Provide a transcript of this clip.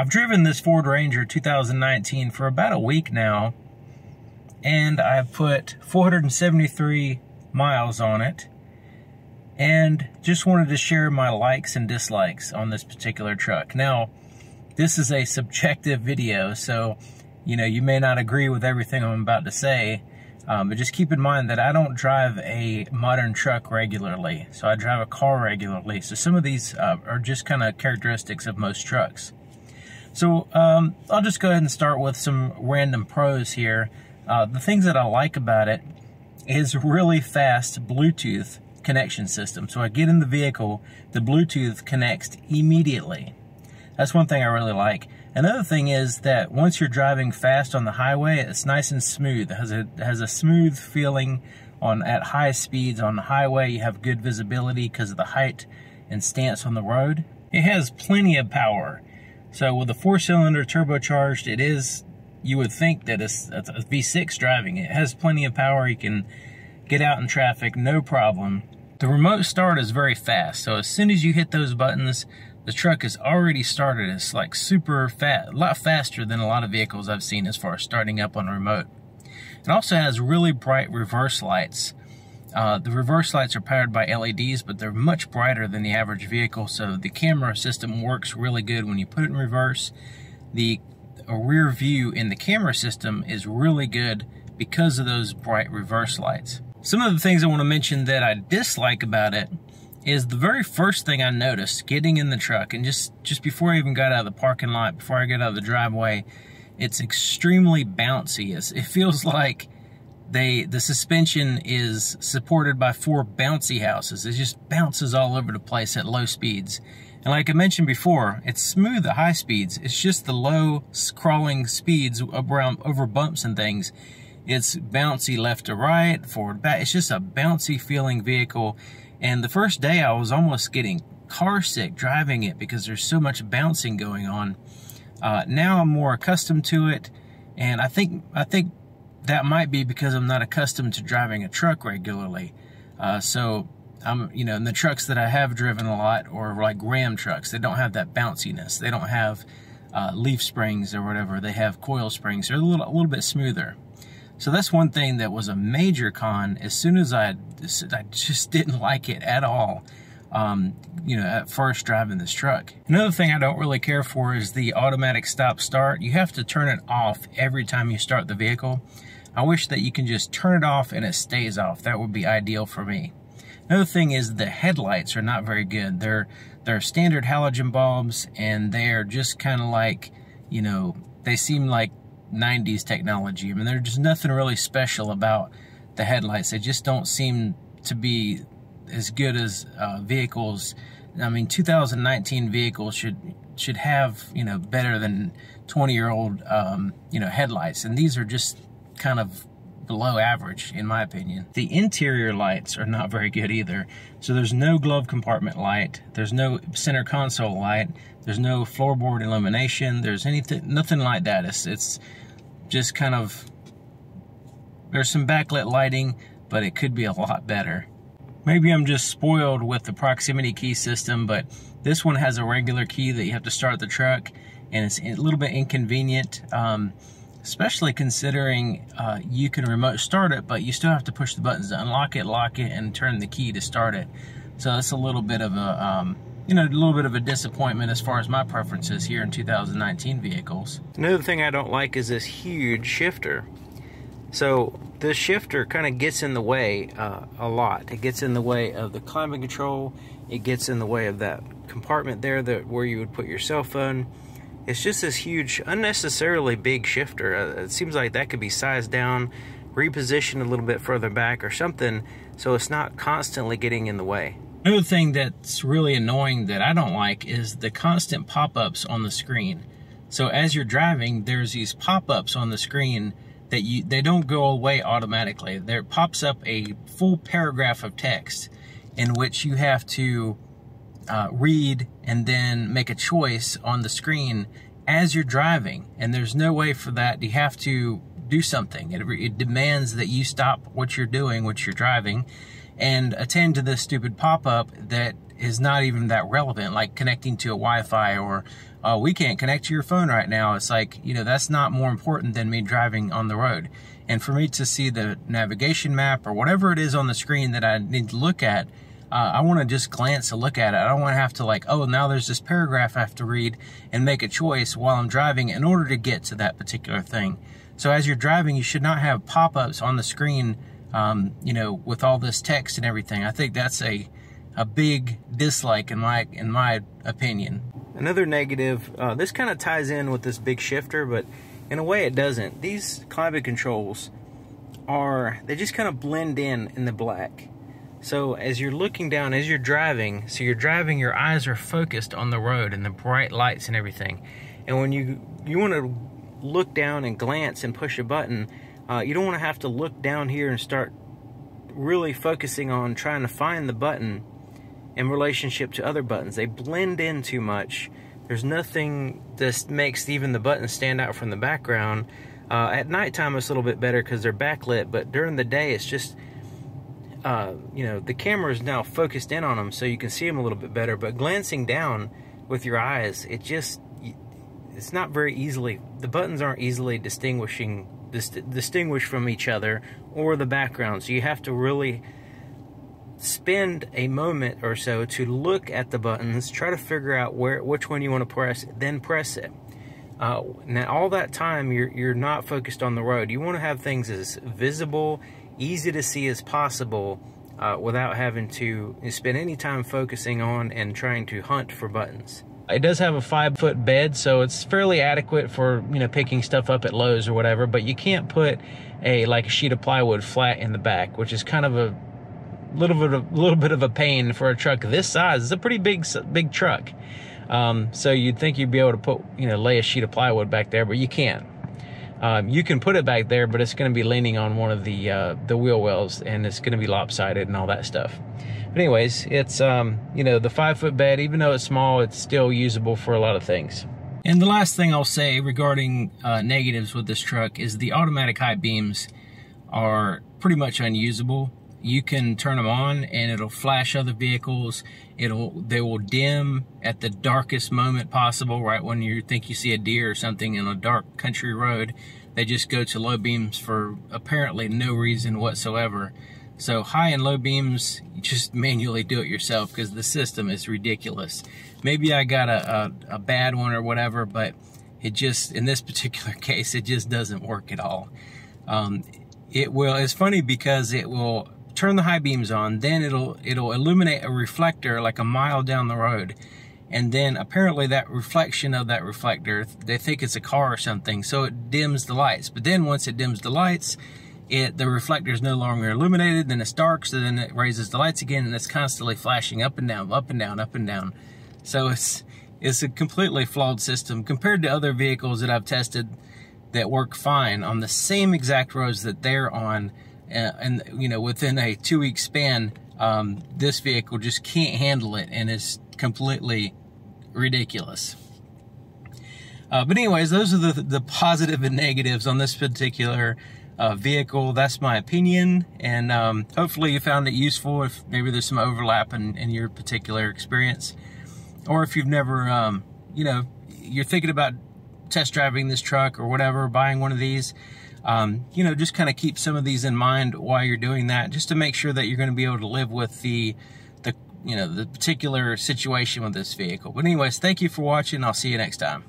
I've driven this Ford Ranger 2019 for about a week now, and I've put 473 miles on it, and just wanted to share my likes and dislikes on this particular truck. Now, this is a subjective video, so you may not agree with everything I'm about to say, but just keep in mind that I don't drive a modern truck regularly, so I drive a car regularly. So some of these are just kind of characteristics of most trucks. So I'll just go ahead and start with some random pros here. The things that I like about it is really fast Bluetooth connection system. So I get in the vehicle, the Bluetooth connects immediately. That's one thing I really like. Another thing is that once you're driving fast on the highway, it's nice and smooth. It has a smooth feeling at high speeds on the highway. You have good visibility because of the height and stance on the road. It has plenty of power. So with a 4-cylinder turbocharged, it is, you would think that it's a V6 driving. It has plenty of power. You can get out in traffic, no problem. The remote start is very fast. So as soon as you hit those buttons, the truck is already started. It's like super fast, a lot faster than a lot of vehicles I've seen as far as starting up on a remote. It also has really bright reverse lights. The reverse lights are powered by LEDs, but they're much brighter than the average vehicle, so the camera system works really good when you put it in reverse. The rear view in the camera system is really good because of those bright reverse lights. Some of the things I want to mention that I dislike about it is the very first thing I noticed getting in the truck, and just before I even got out of the parking lot, before I got out of the driveway, it's extremely bouncy. It feels like the suspension is supported by 4 bouncy houses. It just bounces all over the place at low speeds. And like I mentioned before, it's smooth at high speeds. It's just the low crawling speeds over bumps and things. It's bouncy left to right, forward, back. It's just a bouncy feeling vehicle. And the first day I was almost getting car sick driving it because there's so much bouncing going on. Now I'm more accustomed to it, and I think that might be because I'm not accustomed to driving a truck regularly. So I'm, in the trucks that I have driven a lot, or like Ram trucks, they don't have that bounciness. They don't have leaf springs or whatever. They have coil springs. They're a little bit smoother. So that's one thing that was a major con. As soon as I just didn't like it at all, at first driving this truck. Another thing I don't really care for is the automatic stop start. You have to turn it off every time you start the vehicle. I wish that you can just turn it off and it stays off. That would be ideal for me. Another thing is the headlights are not very good. They're standard halogen bulbs, and they're just kind of like, they seem like 90s technology. I mean, there's just nothing really special about the headlights. They just don't seem to be as good as vehicles. I mean, 2019 vehicles should have, better than 20-year-old, headlights. And these are just kind of below average, in my opinion. The interior lights are not very good either. So there's no glove compartment light. There's no center console light. There's no floorboard illumination. There's nothing like that. It's just kind of, there's some backlit lighting, but it could be a lot better. Maybe I'm just spoiled with the proximity key system, but this one has a regular key that you have to start the truck, and it's a little bit inconvenient, especially considering you can remote start it, but you still have to push the buttons to unlock it, lock it, and turn the key to start it. So that's a little bit of a, a little bit of a disappointment as far as my preferences here in 2019 vehicles. Another thing I don't like is this huge shifter. So this shifter kind of gets in the way a lot. It gets in the way of the climate control. It gets in the way of that compartment there where you would put your cell phone. It's just this huge, unnecessarily big shifter. It seems like that could be sized down, repositioned a little bit further back or something, so it's not constantly getting in the way. Another thing that's really annoying that I don't like is the constant pop-ups on the screen. So as you're driving, there's these pop-ups on the screen that they don't go away automatically. There pops up a full paragraph of text in which you have to read and then make a choice on the screen as you're driving. And there's no way for that. You have to do something. It demands that you stop what you're doing, what you're driving, and attend to this stupid pop-up that is not even that relevant, like connecting to a Wi-Fi or we can't connect to your phone right now. It's like, you know, that's not more important than me driving on the road. And for me to see the navigation map or whatever it is on the screen that I need to look at, I want to just glance and look at it. I don't want to have to like, oh, now there's this paragraph I have to read and make a choice while I'm driving in order to get to that particular thing. So as you're driving, you should not have pop-ups on the screen, you know, with all this text and everything. I think that's a big dislike in my opinion. Another negative, this kind of ties in with this big shifter, but in a way it doesn't. These climate controls they just kind of blend in the black. So as you're looking down, as you're driving, your eyes are focused on the road and the bright lights and everything. And when you want to look down and glance and push a button, you don't want to have to look down here and start really focusing on trying to find the button in relationship to other buttons. They blend in too much. There's nothing that makes even the buttons stand out from the background. At nighttime it's a little bit better because they're backlit, but during the day it's just you know, the camera is now focused in on them so you can see them a little bit better, but glancing down with your eyes, it's not very easily, the buttons aren't easily distinguished from each other or the background. So you have to really spend a moment or so to look at the buttons, try to figure out which one you want to press, then press it. Now all that time you're not focused on the road. You want to have things as visible, easy to see as possible, without having to spend any time focusing on and trying to hunt for buttons. It does have a 5-foot bed, so it's fairly adequate for, you know, picking stuff up at Lowe's or whatever, but you can't put like a sheet of plywood flat in the back, which is kind of a little bit of a pain for a truck this size. It's a pretty big truck. So you'd think you'd be able to put, you know, lay a sheet of plywood back there, but you can't. You can put it back there, but it's going to be leaning on one of the wheel wells, and it's going to be lopsided and all that stuff. But anyways, it's, you know, the 5-foot bed, even though it's small, it's still usable for a lot of things. And the last thing I'll say regarding negatives with this truck is the automatic high beams are pretty much unusable. You can turn them on and it'll flash other vehicles. They will dim at the darkest moment possible, right when you think you see a deer or something in a dark country road. They just go to low beams for apparently no reason whatsoever. So high and low beams, you just manually do it yourself because the system is ridiculous. Maybe I got a bad one or whatever, but it just, in this particular case, it just doesn't work at all. It's funny because it will turn the high beams on, then it'll illuminate a reflector like a mile down the road, and then apparently that reflection of that reflector, they think it's a car or something, so it dims the lights. But then once it dims the lights, the reflector is no longer illuminated, then it's dark, so then it raises the lights again, and it's constantly flashing up and down, up and down, up and down. So it's a completely flawed system compared to other vehicles that I've tested that work fine on the same exact roads that they're on. And you know, within a 2-week span, this vehicle just can't handle it and is completely ridiculous. But anyways, those are the positive and negatives on this particular vehicle. That's my opinion, and hopefully you found it useful if maybe there's some overlap in your particular experience, or if you've never, you know, you're thinking about test driving this truck or whatever, buying one of these. You know, just kind of keep some of these in mind while you're doing that, just to make sure that you're going to be able to live with the particular situation with this vehicle. But anyways, thank you for watching. I'll see you next time.